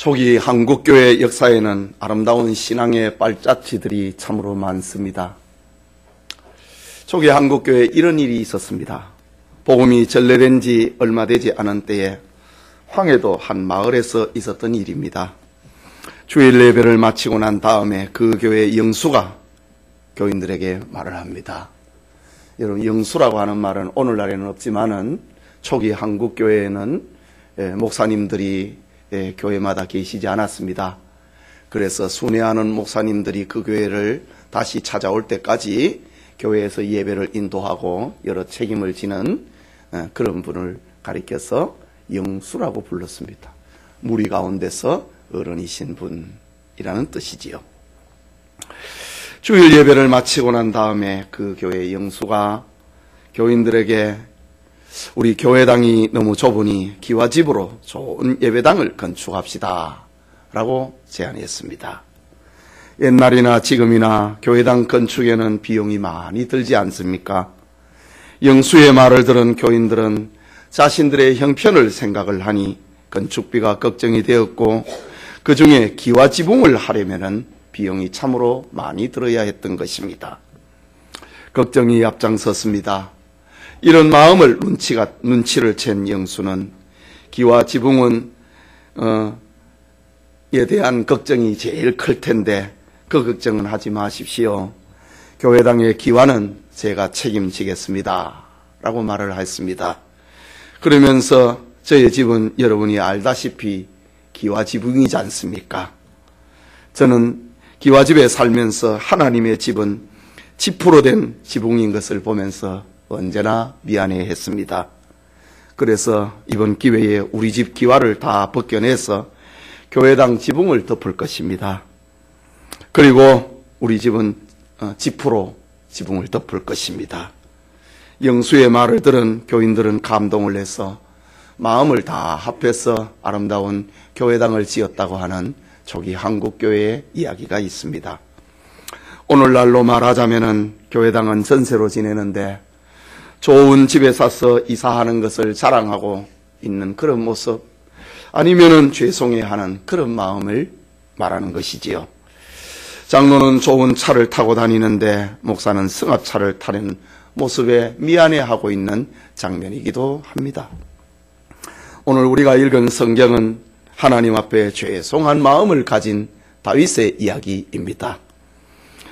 초기 한국교회 역사에는 아름다운 신앙의 발자취들이 참으로 많습니다. 초기 한국교회에 이런 일이 있었습니다. 복음이 전래된 지 얼마 되지 않은 때에 황해도 한 마을에서 있었던 일입니다. 주일 예배를 마치고 난 다음에 그 교회의 영수가 교인들에게 말을 합니다. 여러분, 영수라고 하는 말은 오늘날에는 없지만은 초기 한국교회에는 목사님들이 교회마다 계시지 않았습니다. 그래서 순회하는 목사님들이 그 교회를 다시 찾아올 때까지 교회에서 예배를 인도하고 여러 책임을 지는 그런 분을 가리켜서 영수라고 불렀습니다. 무리 가운데서 어른이신 분이라는 뜻이지요. 주일 예배를 마치고 난 다음에 그 교회의 영수가 교인들에게 우리 교회당이 너무 좁으니 기와집으로 좋은 예배당을 건축합시다 라고 제안했습니다. 옛날이나 지금이나 교회당 건축에는 비용이 많이 들지 않습니까? 영수의 말을 들은 교인들은 자신들의 형편을 생각을 하니 건축비가 걱정이 되었고 그 중에 기와지붕을 하려면 비용이 참으로 많이 들어야 했던 것입니다. 걱정이 앞장섰습니다. 이런 마음을 눈치를 챈 영수는 기와 지붕은 에 대한 걱정이 제일 클 텐데 그 걱정은 하지 마십시오. 교회당의 기와는 제가 책임지겠습니다 라고 말을 했습니다. 그러면서 저의 집은 여러분이 알다시피 기와 지붕이지 않습니까? 저는 기와집에 살면서 하나님의 집은 지프로 된 지붕인 것을 보면서 언제나 미안해했습니다. 그래서 이번 기회에 우리 집 기와를 다 벗겨내서 교회당 지붕을 덮을 것입니다. 그리고 우리 집은 지프로 지붕을 덮을 것입니다. 영수의 말을 들은 교인들은 감동을 해서 마음을 다 합해서 아름다운 교회당을 지었다고 하는 초기 한국교회의 이야기가 있습니다. 오늘날로 말하자면은 교회당은 전세로 지내는데 좋은 집에 사서 이사하는 것을 자랑하고 있는 그런 모습, 아니면은 죄송해하는 그런 마음을 말하는 것이지요. 장로는 좋은 차를 타고 다니는데 목사는 승합차를 타는 모습에 미안해하고 있는 장면이기도 합니다. 오늘 우리가 읽은 성경은 하나님 앞에 죄송한 마음을 가진 다윗의 이야기입니다.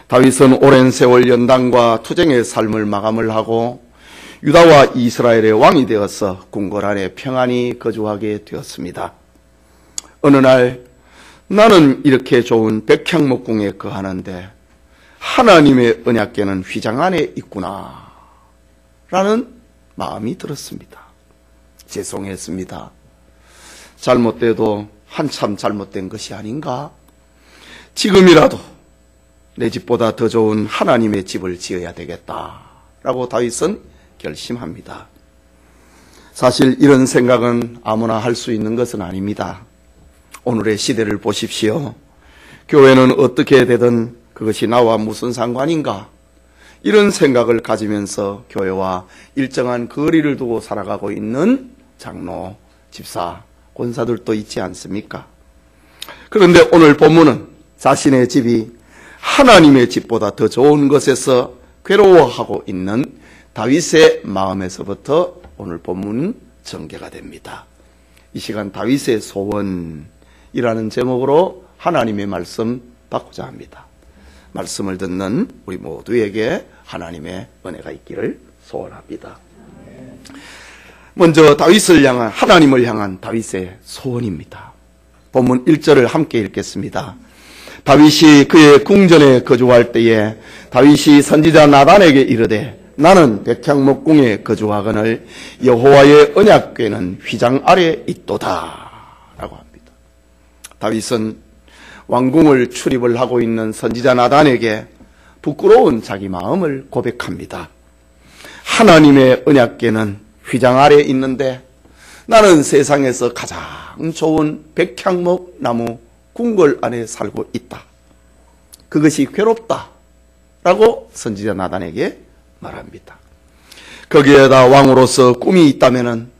다윗은 오랜 세월 연단과 투쟁의 삶을 마감을 하고 유다와 이스라엘의 왕이 되어서 궁궐 안에 평안히 거주하게 되었습니다. 어느 날 나는 이렇게 좋은 백향목궁에 거하는데 하나님의 언약궤는 휘장 안에 있구나 라는 마음이 들었습니다. 죄송했습니다. 잘못돼도 한참 잘못된 것이 아닌가? 지금이라도 내 집보다 더 좋은 하나님의 집을 지어야 되겠다라고 다윗은 결심합니다. 사실 이런 생각은 아무나 할 수 있는 것은 아닙니다. 오늘의 시대를 보십시오. 교회는 어떻게 되든 그것이 나와 무슨 상관인가? 이런 생각을 가지면서 교회와 일정한 거리를 두고 살아가고 있는 장로, 집사, 권사들도 있지 않습니까? 그런데 오늘 본문은 자신의 집이 하나님의 집보다 더 좋은 것에서 괴로워하고 있는 다윗의 마음에서부터 오늘 본문은 전개가 됩니다. 이 시간 다윗의 소원이라는 제목으로 하나님의 말씀 받고자 합니다. 말씀을 듣는 우리 모두에게 하나님의 은혜가 있기를 소원합니다. 먼저 다윗을 향한, 하나님을 향한 다윗의 소원입니다. 본문 1절을 함께 읽겠습니다. 다윗이 그의 궁전에 거주할 때에 다윗이 선지자 나단에게 이르되 나는 백향목궁에 거주하거늘 여호와의 언약궤는 휘장 아래 있도다 라고 합니다. 다윗은 왕궁을 출입을 하고 있는 선지자 나단에게 부끄러운 자기 마음을 고백합니다. 하나님의 언약궤는 휘장 아래 있는데 나는 세상에서 가장 좋은 백향목 나무 궁궐 안에 살고 있다. 그것이 괴롭다 라고 선지자 나단에게 말합니다. 거기에다 왕으로서 꿈이 있다면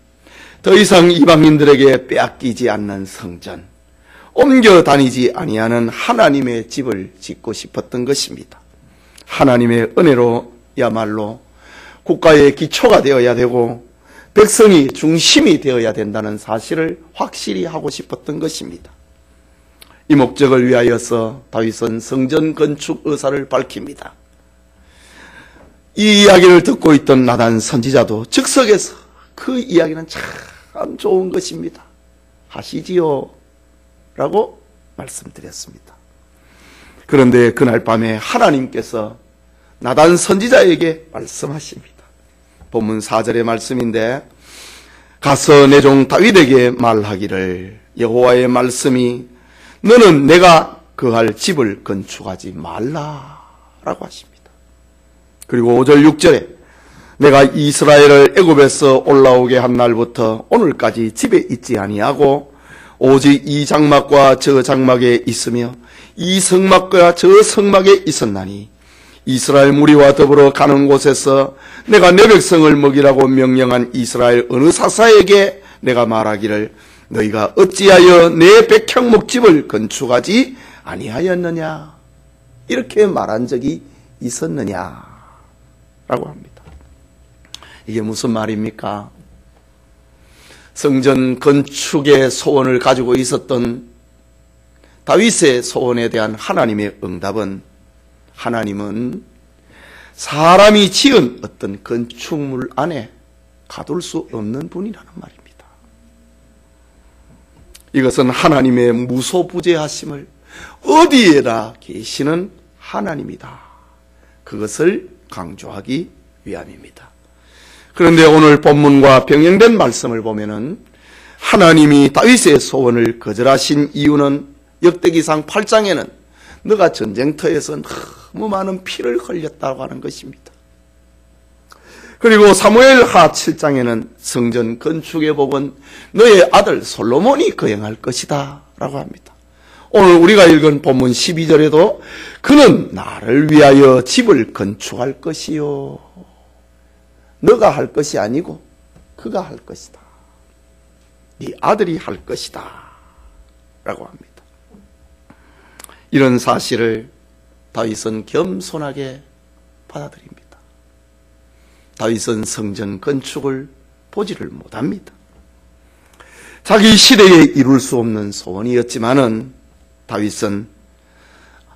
더 이상 이방인들에게 빼앗기지 않는 성전, 옮겨 다니지 아니하는 하나님의 집을 짓고 싶었던 것입니다. 하나님의 은혜로야말로 국가의 기초가 되어야 되고 백성이 중심이 되어야 된다는 사실을 확실히 하고 싶었던 것입니다. 이 목적을 위하여서 다윗은 성전 건축 의사를 밝힙니다. 이 이야기를 듣고 있던 나단 선지자도 즉석에서 그 이야기는 참 좋은 것입니다. 하시지요 라고 말씀드렸습니다. 그런데 그날 밤에 하나님께서 나단 선지자에게 말씀하십니다. 본문 4절의 말씀인데, 가서 내 종 다윗에게 말하기를 여호와의 말씀이 너는 내가 거할 집을 건축하지 말라라고 하십니다. 그리고 5절 6절에 내가 이스라엘을 애굽에서 올라오게 한 날부터 오늘까지 집에 있지 아니하고 오직 이 장막과 저 장막에 있으며 이 성막과 저 성막에 있었나니 이스라엘 무리와 더불어 가는 곳에서 내가 내 백성을 먹이라고 명령한 이스라엘 어느 사사에게 내가 말하기를 너희가 어찌하여 내 백향목집을 건축하지 아니하였느냐, 이렇게 말한 적이 있었느냐 라고 합니다. 이게 무슨 말입니까? 성전 건축의 소원을 가지고 있었던 다윗의 소원에 대한 하나님의 응답은, 하나님은 사람이 지은 어떤 건축물 안에 가둘 수 없는 분이라는 말입니다. 이것은 하나님의 무소부재하심을, 어디에나 계시는 하나님이다, 그것을 강조하기 위함입니다. 그런데 오늘 본문과 병행된 말씀을 보면은 하나님이 다윗의 소원을 거절하신 이유는 역대기상 8장에는 너가 전쟁터에서 너무 많은 피를 흘렸다고 하는 것입니다. 그리고 사무엘하 7장에는 성전 건축의 복은 너의 아들 솔로몬이 거행할 것이다 라고 합니다. 오늘 우리가 읽은 본문 12절에도 그는 나를 위하여 집을 건축할 것이요, 너가 할 것이 아니고 그가 할 것이다, 네 아들이 할 것이다 라고 합니다. 이런 사실을 다윗은 겸손하게 받아들입니다. 다윗은 성전 건축을 보지를 못합니다. 자기 시대에 이룰 수 없는 소원이었지만은 다윗은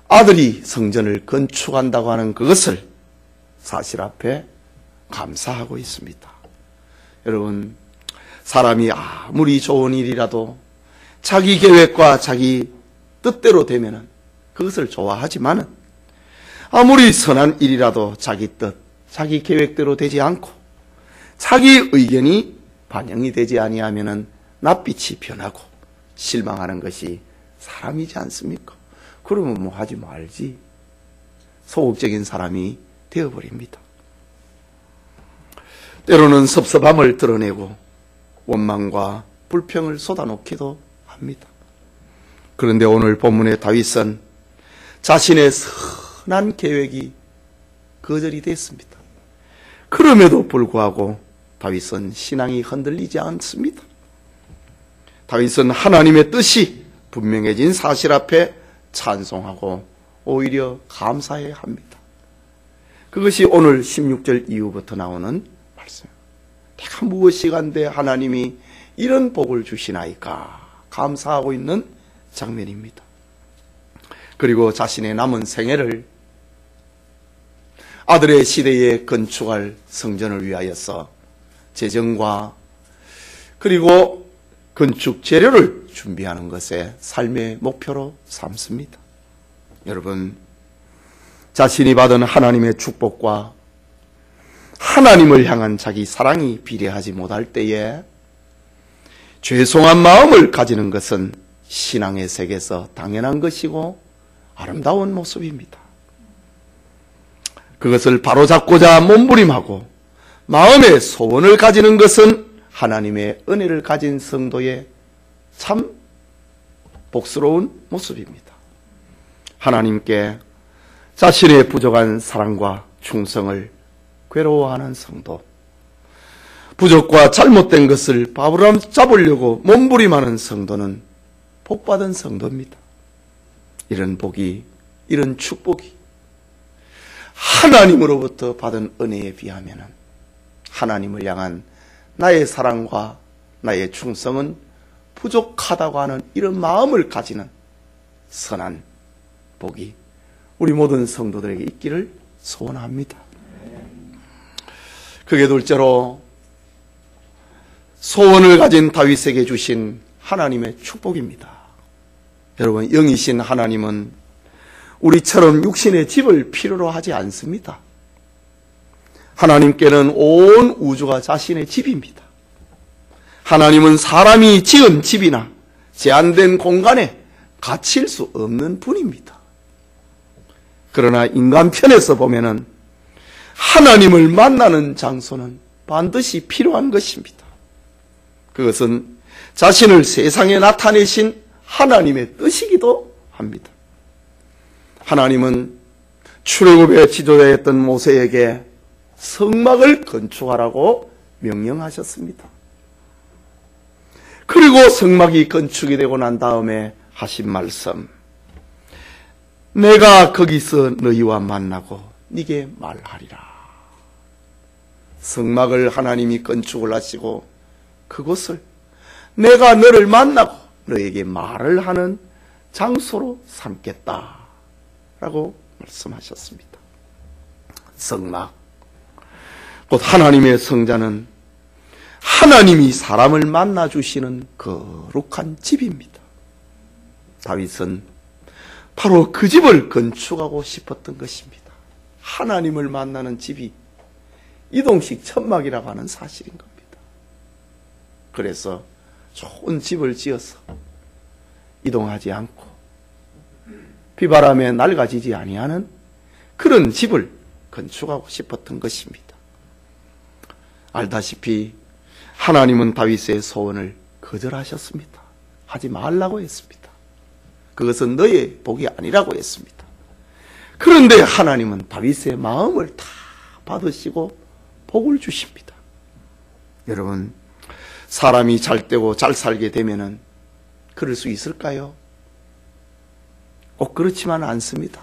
아들이 성전을 건축한다고 하는 그것을 사실 앞에 감사하고 있습니다. 여러분, 사람이 아무리 좋은 일이라도 자기 계획과 자기 뜻대로 되면은 그것을 좋아하지만은 아무리 선한 일이라도 자기 뜻, 자기 계획대로 되지 않고 자기 의견이 반영이 되지 아니하면은 낯빛이 변하고 실망하는 것이 사람이지 않습니까? 그러면 뭐 하지 말지, 소극적인 사람이 되어버립니다. 때로는 섭섭함을 드러내고 원망과 불평을 쏟아놓기도 합니다. 그런데 오늘 본문의 다윗은 자신의 선한 계획이 거절이 됐습니다. 그럼에도 불구하고 다윗은 신앙이 흔들리지 않습니다. 다윗은 하나님의 뜻이 분명해진 사실 앞에 찬송하고 오히려 감사해야 합니다. 그것이 오늘 16절 이후부터 나오는 말씀. 내가 무엇이간데 하나님이 이런 복을 주시나이까 감사하고 있는 장면입니다. 그리고 자신의 남은 생애를 아들의 시대에 건축할 성전을 위하여서 재정과 그리고 건축 재료를 준비하는 것에 삶의 목표로 삼습니다. 여러분, 자신이 받은 하나님의 축복과 하나님을 향한 자기 사랑이 비례하지 못할 때에 죄송한 마음을 가지는 것은 신앙의 세계에서 당연한 것이고 아름다운 모습입니다. 그것을 바로잡고자 몸부림하고 마음의 소원을 가지는 것은 하나님의 은혜를 가진 성도의 참 복스러운 모습입니다. 하나님께 자신의 부족한 사랑과 충성을 괴로워하는 성도, 부족과 잘못된 것을 바로잡으려고 몸부림하는 성도는 복받은 성도입니다. 이런 복이, 이런 축복이 하나님으로부터 받은 은혜에 비하면 하나님을 향한 나의 사랑과 나의 충성은 부족하다고 하는 이런 마음을 가지는 선한 복이 우리 모든 성도들에게 있기를 소원합니다. 그게 둘째로 소원을 가진 다윗에게 주신 하나님의 축복입니다. 여러분, 영이신 하나님은 우리처럼 육신의 집을 필요로 하지 않습니다. 하나님께는 온 우주가 자신의 집입니다. 하나님은 사람이 지은 집이나 제한된 공간에 갇힐 수 없는 분입니다. 그러나 인간 편에서 보면은 하나님을 만나는 장소는 반드시 필요한 것입니다. 그것은 자신을 세상에 나타내신 하나님의 뜻이기도 합니다. 하나님은 출애굽의 지도자였던 모세에게 성막을 건축하라고 명령하셨습니다. 그리고 성막이 건축이 되고 난 다음에 하신 말씀, 내가 거기서 너희와 만나고 네게 말하리라. 성막을 하나님이 건축을 하시고 그곳을 내가 너를 만나고 너에게 말을 하는 장소로 삼겠다라고 말씀하셨습니다. 성막, 곧 하나님의 성자는 하나님이 사람을 만나주시는 거룩한 집입니다. 다윗은 바로 그 집을 건축하고 싶었던 것입니다. 하나님을 만나는 집이 이동식 천막이라고 하는 사실인 겁니다. 그래서 좋은 집을 지어서 이동하지 않고 비바람에 낡아지지 아니하는 그런 집을 건축하고 싶었던 것입니다. 알다시피 하나님은 다윗의 소원을 거절하셨습니다. 하지 말라고 했습니다. 그것은 너의 복이 아니라고 했습니다. 그런데 하나님은 다윗의 마음을 다 받으시고 복을 주십니다. 여러분, 사람이 잘 되고 잘 살게 되면은 그럴 수 있을까요? 꼭 그렇지만 않습니다.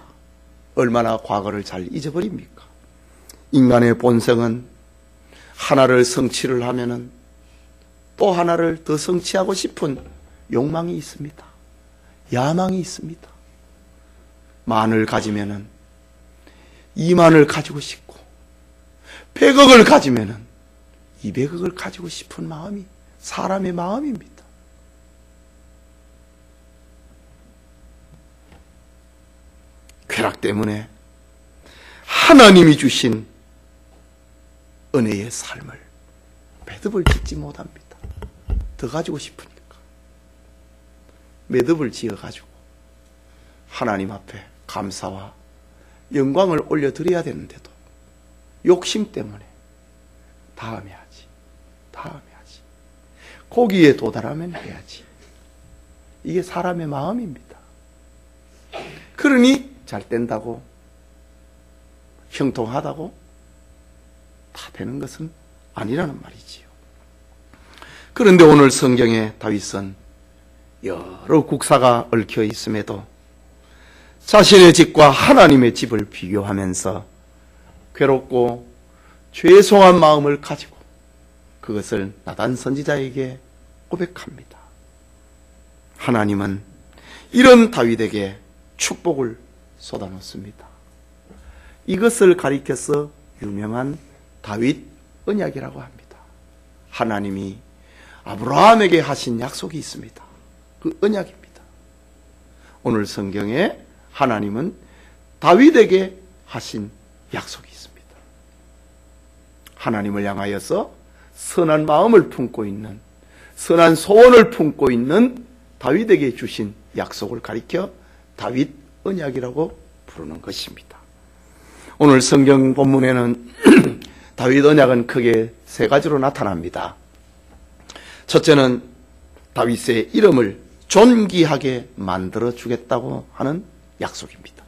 얼마나 과거를 잘 잊어버립니까? 인간의 본성은 하나를 성취를 하면은 또 하나를 더 성취하고 싶은 욕망이 있습니다. 야망이 있습니다. 만을 가지면은 2만을 가지고 싶고 100억을 가지면은 200억을 가지고 싶은 마음이 사람의 마음입니다. 쾌락 때문에 하나님이 주신 은혜의 삶을 매듭을 짓지 못합니다. 더 가지고 싶으니까 매듭을 지어가지고 하나님 앞에 감사와 영광을 올려드려야 되는데도 욕심 때문에 다음에 하지, 거기에 도달하면 해야지. 이게 사람의 마음입니다. 그러니 잘 된다고, 형통하다고 다 되는 것은 아니라는 말이지요. 그런데 오늘 성경에 다윗은 여러 국사가 얽혀 있음에도 자신의 집과 하나님의 집을 비교하면서 괴롭고 죄송한 마음을 가지고 그것을 나단 선지자에게 고백합니다. 하나님은 이런 다윗에게 축복을 쏟아놓습니다. 이것을 가리켜서 유명한 다윗 언약이라고 합니다. 하나님이 아브라함에게 하신 약속이 있습니다. 그 언약입니다. 오늘 성경에 하나님은 다윗에게 하신 약속이 있습니다. 하나님을 향하여서 선한 마음을 품고 있는, 선한 소원을 품고 있는 다윗에게 주신 약속을 가리켜 다윗 언약이라고 부르는 것입니다. 오늘 성경 본문에는 다윗 언약은 크게 세 가지로 나타납니다. 첫째는 다윗의 이름을 존귀하게 만들어 주겠다고 하는 약속입니다.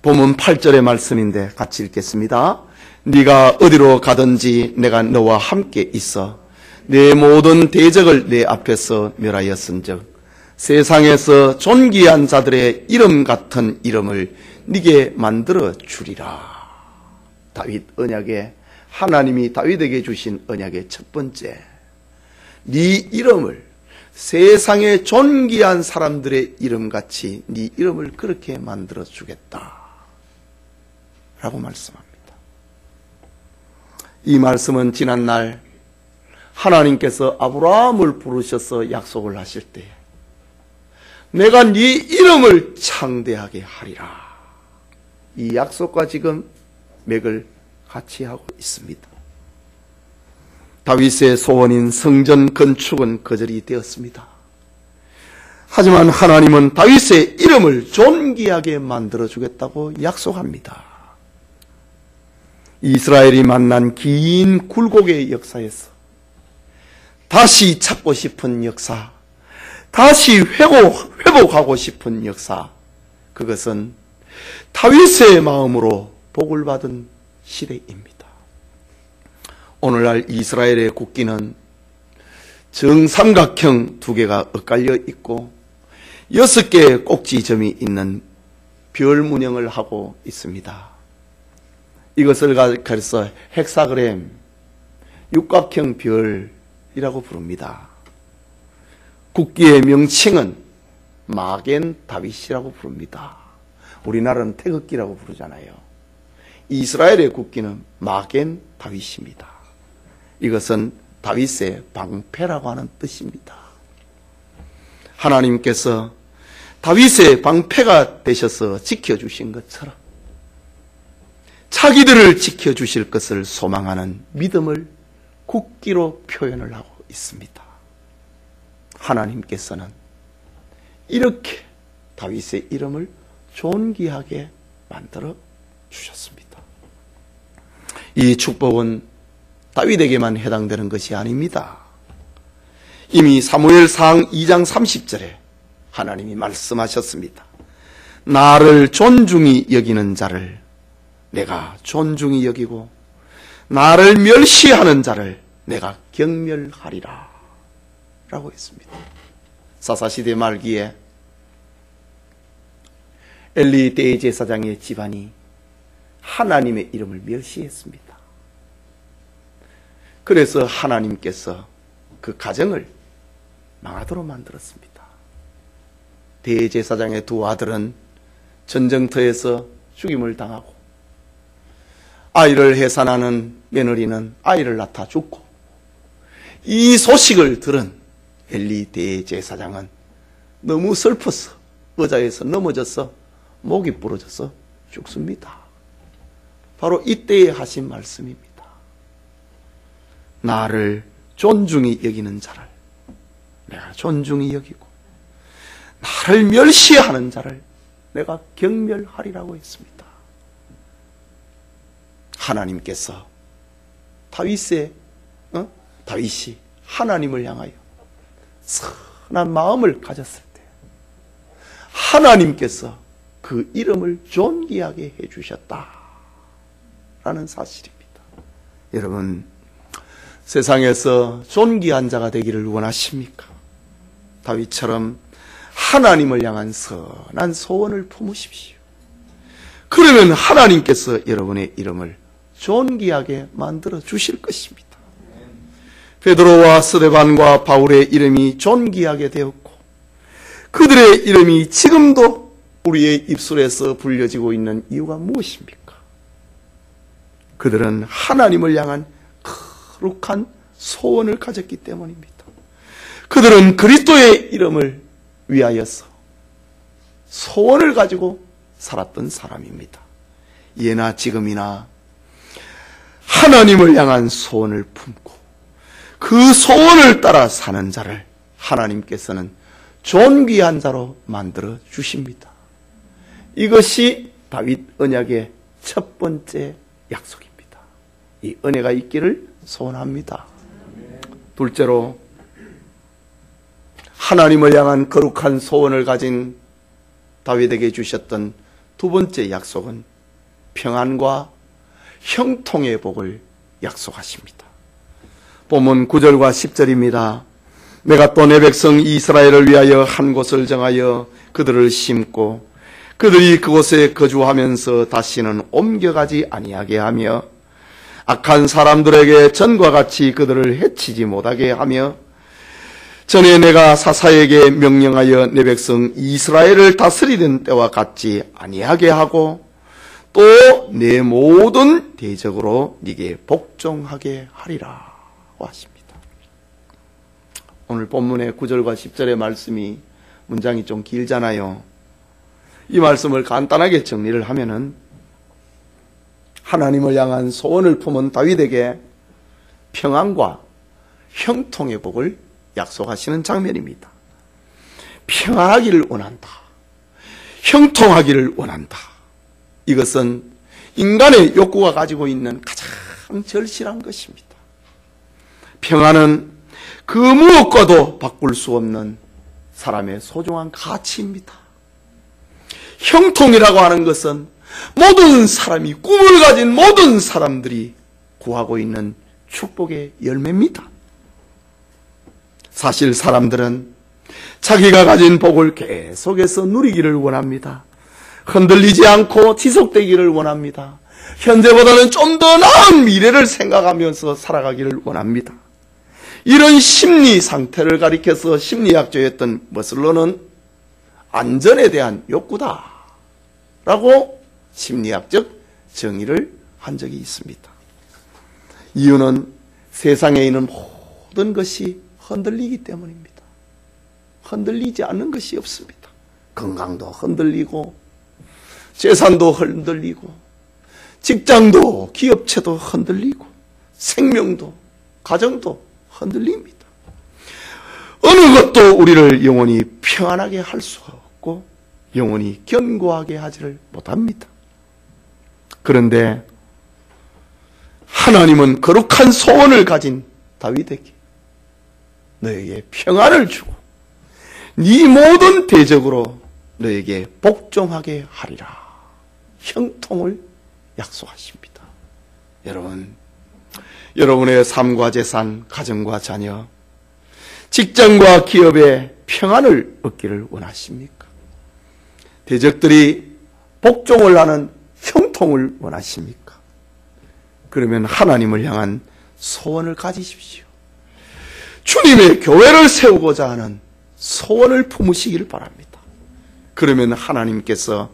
본문 8절의 말씀인데 같이 읽겠습니다. 네가 어디로 가든지 내가 너와 함께 있어 내 모든 대적을 내 앞에서 멸하였은즉 세상에서 존귀한 자들의 이름 같은 이름을 네게 만들어 주리라. 다윗 언약에 하나님이 다윗에게 주신 언약의 첫 번째, 네 이름을 세상의 존귀한 사람들의 이름같이 네 이름을 그렇게 만들어 주겠다 라고 말씀합니다. 이 말씀은 지난날 하나님께서 아브라함을 부르셔서 약속을 하실 때 내가 네 이름을 창대하게 하리라, 이 약속과 지금 맥을 같이 하고 있습니다. 다윗의 소원인 성전 건축은 거절이 되었습니다. 하지만 하나님은 다윗의 이름을 존귀하게 만들어주겠다고 약속합니다. 이스라엘이 만난 긴 굴곡의 역사에서 다시 찾고 싶은 역사, 다시 회복하고 싶은 역사, 그것은 다윗의 마음으로 복을 받은 시대입니다. 오늘날 이스라엘의 국기는 정삼각형 2개가 엇갈려 있고 6개의 꼭지점이 있는 별 문양을 하고 있습니다. 이것을 그래서 헥사그램, 육각형 별이라고 부릅니다. 국기의 명칭은 마겐 다윗이라고 부릅니다. 우리나라는 태극기라고 부르잖아요. 이스라엘의 국기는 마겐 다윗입니다. 이것은 다윗의 방패라고 하는 뜻입니다. 하나님께서 다윗의 방패가 되셔서 지켜주신 것처럼 자기들을 지켜주실 것을 소망하는 믿음을 국기로 표현을 하고 있습니다. 하나님께서는 이렇게 다윗의 이름을 존귀하게 만들어 주셨습니다. 이 축복은 다윗에게만 해당되는 것이 아닙니다. 이미 사무엘상 2장 30절에 하나님이 말씀하셨습니다. 나를 존중히 여기는 자를 내가 존중히 여기고 나를 멸시하는 자를 내가 경멸하리라 라고 했습니다. 사사시대 말기에 엘리 대제사장의 집안이 하나님의 이름을 멸시했습니다. 그래서 하나님께서 그 가정을 망하도록 만들었습니다. 대제사장의 2 아들은 전쟁터에서 죽임을 당하고 아이를 해산하는 며느리는 아이를 낳다 죽고, 이 소식을 들은 엘리 대제사장은 너무 슬퍼서 의자에서 넘어져서 목이 부러져서 죽습니다. 바로 이때에 하신 말씀입니다. 나를 존중히 여기는 자를 내가 존중히 여기고 나를 멸시하는 자를 내가 경멸하리라고 했습니다. 하나님께서 다윗이 하나님을 향하여 선한 마음을 가졌을 때 하나님께서 그 이름을 존귀하게 해주셨다라는 사실입니다. 여러분, 세상에서 존귀한 자가 되기를 원하십니까? 다윗처럼 하나님을 향한 선한 소원을 품으십시오. 그러면 하나님께서 여러분의 이름을 존귀하게 만들어 주실 것입니다. 베드로와 스데반과 바울의 이름이 존귀하게 되었고 그들의 이름이 지금도 우리의 입술에서 불려지고 있는 이유가 무엇입니까? 그들은 하나님을 향한 거룩한 소원을 가졌기 때문입니다. 그들은 그리스도의 이름을 위하여서 소원을 가지고 살았던 사람입니다. 예나 지금이나 하나님을 향한 소원을 품고 그 소원을 따라 사는 자를 하나님께서는 존귀한 자로 만들어 주십니다. 이것이 다윗 언약의 첫 번째 약속입니다. 이 은혜가 있기를 소원합니다. 둘째로, 하나님을 향한 거룩한 소원을 가진 다윗에게 주셨던 2번째 약속은 평안과 형통의 복을 약속하십니다. 본문 9절과 10절입니다. 내가 또 내 백성 이스라엘을 위하여 한 곳을 정하여 그들을 심고 그들이 그곳에 거주하면서 다시는 옮겨가지 아니하게 하며 악한 사람들에게 전과 같이 그들을 해치지 못하게 하며 전에 내가 사사에게 명령하여 내 백성 이스라엘을 다스리던 때와 같지 아니하게 하고 또 내 모든 대적으로 네게 복종하게 하리라 하십니다. 오늘 본문의 9절과 10절의 말씀이 문장이 좀 길잖아요. 이 말씀을 간단하게 정리를 하면은 하나님을 향한 소원을 품은 다윗에게 평안과 형통의 복을 약속하시는 장면입니다. 평안하기를 원한다. 형통하기를 원한다. 이것은 인간의 욕구가 가지고 있는 가장 절실한 것입니다. 평안은 그 무엇과도 바꿀 수 없는 사람의 소중한 가치입니다. 형통이라고 하는 것은 모든 사람이 꿈을 가진 모든 사람들이 구하고 있는 축복의 열매입니다. 사실 사람들은 자기가 가진 복을 계속해서 누리기를 원합니다. 흔들리지 않고 지속되기를 원합니다. 현재보다는 좀 더 나은 미래를 생각하면서 살아가기를 원합니다. 이런 심리 상태를 가리켜서 심리학자였던 머슬로는 안전에 대한 욕구다 라고 심리학적 정의를 한 적이 있습니다. 이유는 세상에 있는 모든 것이 흔들리기 때문입니다. 흔들리지 않는 것이 없습니다. 건강도 흔들리고 재산도 흔들리고 직장도 기업체도 흔들리고 생명도 가정도 흔들립니다. 어느 것도 우리를 영원히 평안하게 할 수가 없고 영원히 견고하게 하지를 못합니다. 그런데 하나님은 거룩한 소원을 가진 다윗에게 너에게 평안을 주고 네 모든 대적으로 너에게 복종하게 하리라. 형통을 약속하십니다. 여러분, 여러분의 삶과 재산, 가정과 자녀, 직장과 기업에 평안을 얻기를 원하십니까? 대적들이 복종을 하는 형통을 원하십니까? 그러면 하나님을 향한 소원을 가지십시오. 주님의 교회를 세우고자 하는 소원을 품으시기를 바랍니다. 그러면 하나님께서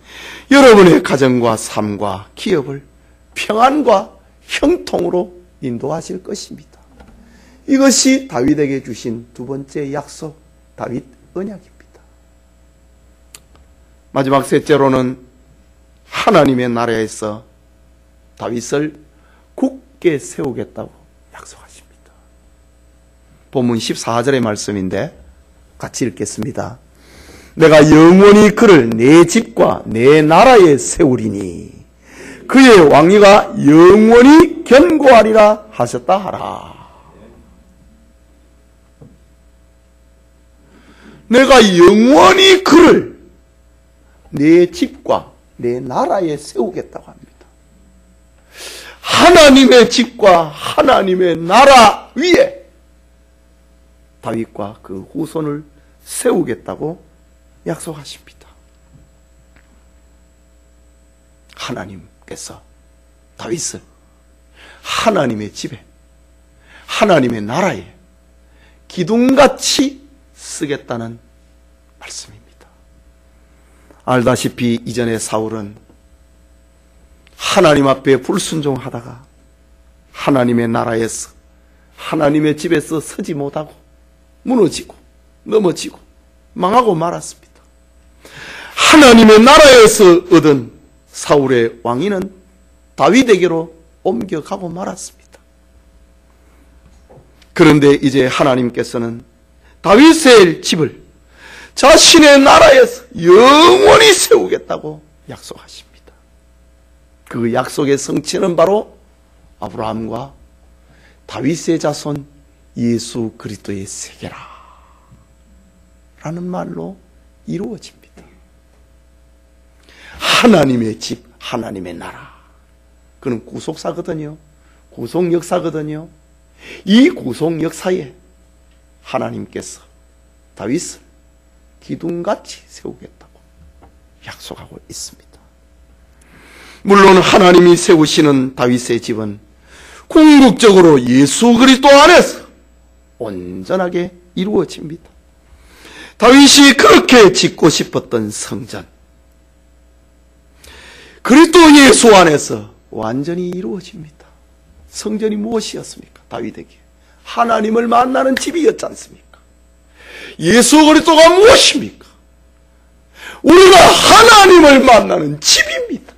여러분의 가정과 삶과 기업을 평안과 형통으로 인도하실 것입니다. 이것이 다윗에게 주신 두 번째 약속, 다윗 언약입니다. 마지막 셋째로는 하나님의 나라에서 다윗을 굳게 세우겠다고 약속하십니다. 본문 14절의 말씀인데 같이 읽겠습니다. 내가 영원히 그를 내 집과 내 나라에 세우리니 그의 왕위가 영원히 견고하리라 하셨다 하라. 내가 영원히 그를 내 집과 내 나라에 세우겠다고 합니다. 하나님의 집과 하나님의 나라 위에 다윗과 그 후손을 세우겠다고 약속하십니다. 하나님께서 다윗을 하나님의 집에, 하나님의 나라에 기둥같이 쓰겠다는 말씀입니다. 알다시피 이전에 사울은 하나님 앞에 불순종하다가 하나님의 나라에서, 하나님의 집에서 서지 못하고 무너지고 넘어지고 망하고 말았습니다. 하나님의 나라에서 얻은 사울의 왕위는 다윗에게로 옮겨가고 말았습니다. 그런데 이제 하나님께서는 다윗의 집을 자신의 나라에서 영원히 세우겠다고 약속하십니다. 그 약속의 성취는 바로 아브라함과 다윗의 자손 예수 그리스도의 세계라 라는 말로 이루어집니다. 하나님의 집, 하나님의 나라. 그는 구속사거든요. 구속 역사거든요. 이 구속 역사에 하나님께서 다윗을 기둥같이 세우겠다고 약속하고 있습니다. 물론 하나님이 세우시는 다윗의 집은 궁극적으로 예수 그리스도 안에서 온전하게 이루어집니다. 다윗이 그렇게 짓고 싶었던 성전, 그리스도 예수 안에서 완전히 이루어집니다. 성전이 무엇이었습니까? 다윗에게 하나님을 만나는 집이었지 않습니까? 예수 그리스도가 무엇입니까? 우리가 하나님을 만나는 집입니다.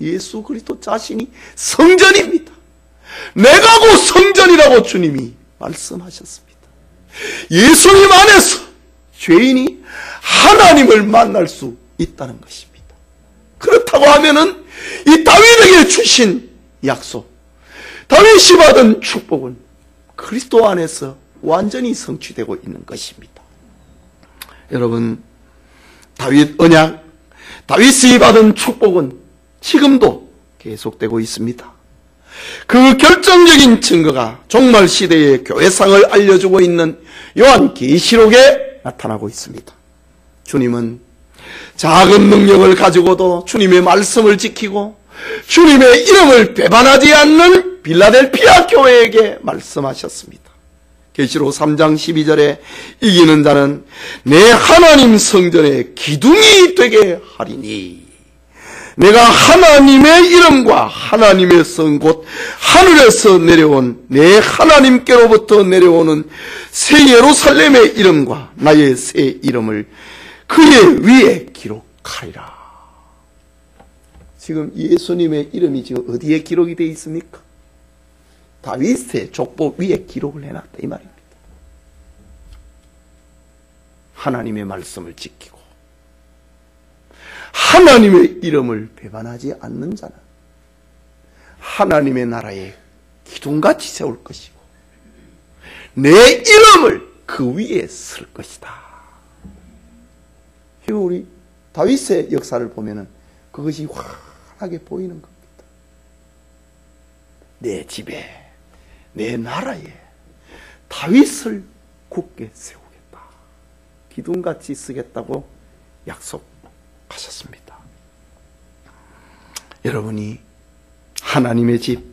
예수 그리스도 자신이 성전입니다. 내가 곧 성전이라고 주님이 말씀하셨습니다. 예수님 안에서 죄인이 하나님을 만날 수 있다는 것입니다. 그렇다고 하면은 이 다윗에게 주신 약속, 다윗이 받은 축복은 그리스도 안에서 완전히 성취되고 있는 것입니다. 여러분, 다윗 언약, 다윗이 받은 축복은 지금도 계속되고 있습니다. 그 결정적인 증거가 종말 시대의 교회상을 알려주고 있는 요한계시록에 나타나고 있습니다. 주님은 작은 능력을 가지고도 주님의 말씀을 지키고 주님의 이름을 배반하지 않는 빌라델피아 교회에게 말씀하셨습니다. 계시록 3장 12절에 이기는 자는 내 하나님 성전의 기둥이 되게 하리니 내가 하나님의 이름과 하나님의 성 곧 하늘에서 내려온 내 하나님께로부터 내려오는 새 예루살렘의 이름과 나의 새 이름을 그의 위에 기록하리라. 지금 예수님의 이름이 지금 어디에 기록이 되어 있습니까? 다윗의 족보 위에 기록을 해놨다 이 말입니다. 하나님의 말씀을 지키고 하나님의 이름을 배반하지 않는 자는 하나님의 나라에 기둥같이 세울 것이고 내 이름을 그 위에 쓸 것이다. 우리 다윗의 역사를 보면은 그것이 환하게 보이는 겁니다. 내 집에, 내 나라에 다윗을 굳게 세우겠다. 기둥같이 쓰겠다고 약속하셨습니다. 여러분이 하나님의 집,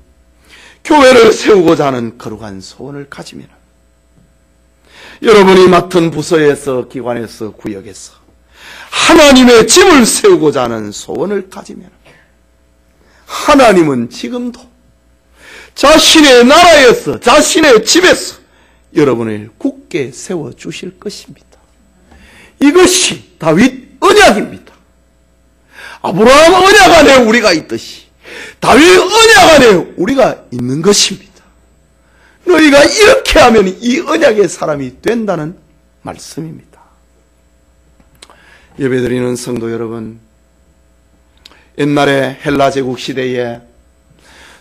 교회를 세우고자 하는 거룩한 소원을 가지면 여러분이 맡은 부서에서, 기관에서, 구역에서 하나님의 집을 세우고자 하는 소원을 가지면 하나님은 지금도 자신의 나라에서, 자신의 집에서 여러분을 굳게 세워주실 것입니다. 이것이 다윗 언약입니다. 아브라함 언약 안에 우리가 있듯이 다윗 언약 안에 우리가 있는 것입니다. 너희가 이렇게 하면 이 언약의 사람이 된다는 말씀입니다. 예배드리는 성도 여러분, 옛날에 헬라 제국 시대에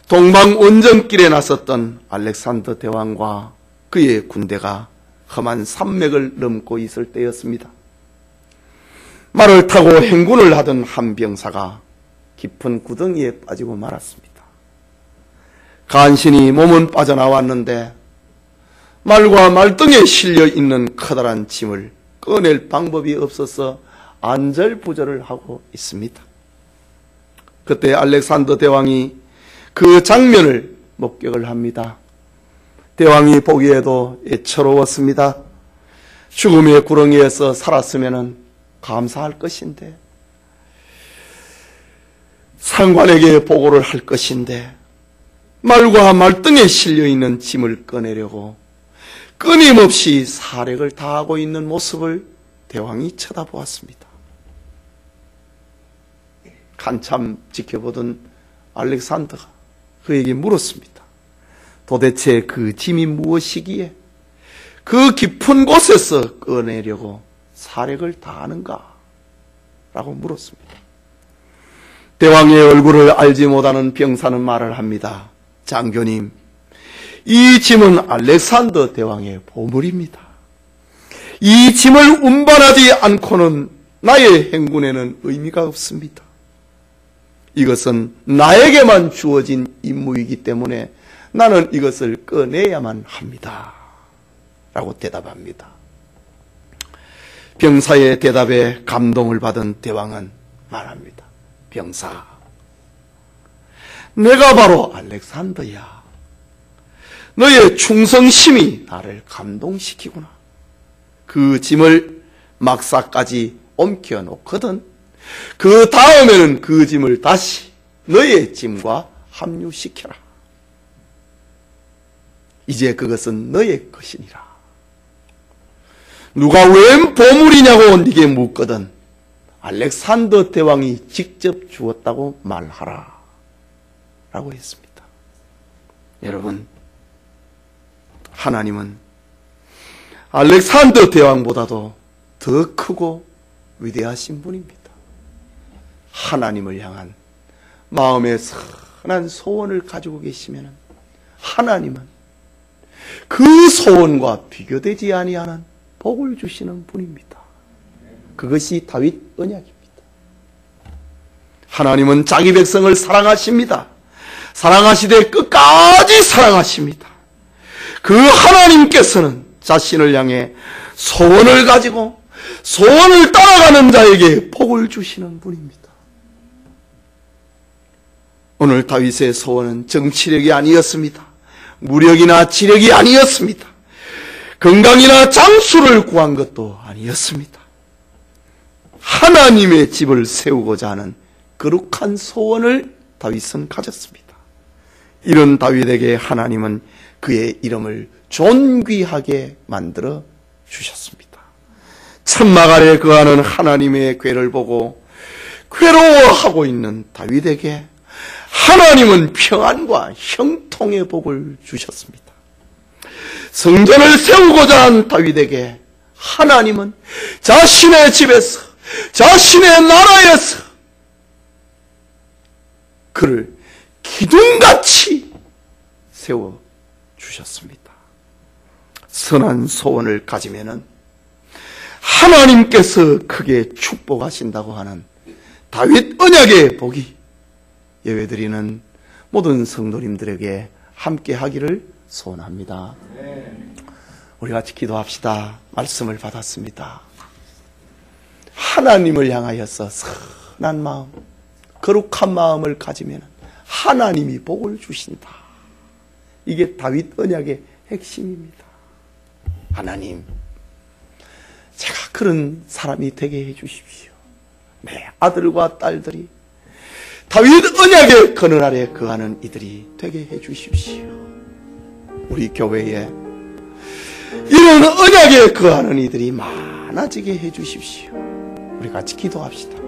동방 원정길에 나섰던 알렉산더 대왕과 그의 군대가 험한 산맥을 넘고 있을 때였습니다. 말을 타고 행군을 하던 한 병사가 깊은 구덩이에 빠지고 말았습니다. 간신히 몸은 빠져나왔는데 말과 말등에 실려 있는 커다란 짐을 꺼낼 방법이 없어서 안절부절을 하고 있습니다. 그때 알렉산더 대왕이 그 장면을 목격을 합니다. 대왕이 보기에도 애처로웠습니다. 죽음의 구렁이에서 살았으면 감사할 것인데, 상관에게 보고를 할 것인데, 말과 말등에 실려있는 짐을 꺼내려고 끊임없이 사력을 다하고 있는 모습을 대왕이 쳐다보았습니다. 한참 지켜보던 알렉산더가 그에게 물었습니다. 도대체 그 짐이 무엇이기에 그 깊은 곳에서 꺼내려고 사력을 다하는가? 라고 물었습니다. 대왕의 얼굴을 알지 못하는 병사는 말을 합니다. 장교님, 이 짐은 알렉산더 대왕의 보물입니다. 이 짐을 운반하지 않고는 나의 행군에는 의미가 없습니다. 이것은 나에게만 주어진 임무이기 때문에 나는 이것을 꺼내야만 합니다. 라고 대답합니다. 병사의 대답에 감동을 받은 대왕은 말합니다. 병사, 내가 바로 알렉산더야. 너의 충성심이 나를 감동시키구나. 그 짐을 막사까지 옮겨놓거든 그 다음에는 그 짐을 다시 너의 짐과 합류시켜라. 이제 그것은 너의 것이니라. 누가 웬 보물이냐고 네게 묻거든 알렉산더 대왕이 직접 주었다고 말하라 라고 했습니다. 여러분, 하나님은 알렉산더 대왕보다도 더 크고 위대하신 분입니다. 하나님을 향한 마음의 선한 소원을 가지고 계시면 하나님은 그 소원과 비교되지 아니하는 복을 주시는 분입니다. 그것이 다윗 언약입니다. 하나님은 자기 백성을 사랑하십니다. 사랑하시되 끝까지 사랑하십니다. 그 하나님께서는 자신을 향해 소원을 가지고 소원을 따라가는 자에게 복을 주시는 분입니다. 오늘 다윗의 소원은 정치력이 아니었습니다. 무력이나 지력이 아니었습니다. 건강이나 장수를 구한 것도 아니었습니다. 하나님의 집을 세우고자 하는 거룩한 소원을 다윗은 가졌습니다. 이런 다윗에게 하나님은 그의 이름을 존귀하게 만들어 주셨습니다. 천막 아래 거하는 하나님의 궤를 보고 괴로워하고 있는 다윗에게 하나님은 평안과 형통의 복을 주셨습니다. 성전을 세우고자 한 다윗에게 하나님은 자신의 집에서, 자신의 나라에서 그를 기둥같이 세워주셨습니다. 선한 소원을 가지면은 하나님께서 크게 축복하신다고 하는 다윗 언약의 복이 예배드리는 모든 성도님들에게 함께 하기를 소원합니다. 우리 같이 기도합시다. 말씀을 받았습니다. 하나님을 향하여서 선한 마음, 거룩한 마음을 가지면 하나님이 복을 주신다. 이게 다윗 언약의 핵심입니다. 하나님, 제가 그런 사람이 되게 해주십시오. 내 아들과 딸들이 다윗 언약의 그늘 아래 거하는 이들이 되게 해주십시오. 우리 교회에 이런 언약에 거하는 이들이 많아지게 해주십시오. 우리 같이 기도합시다.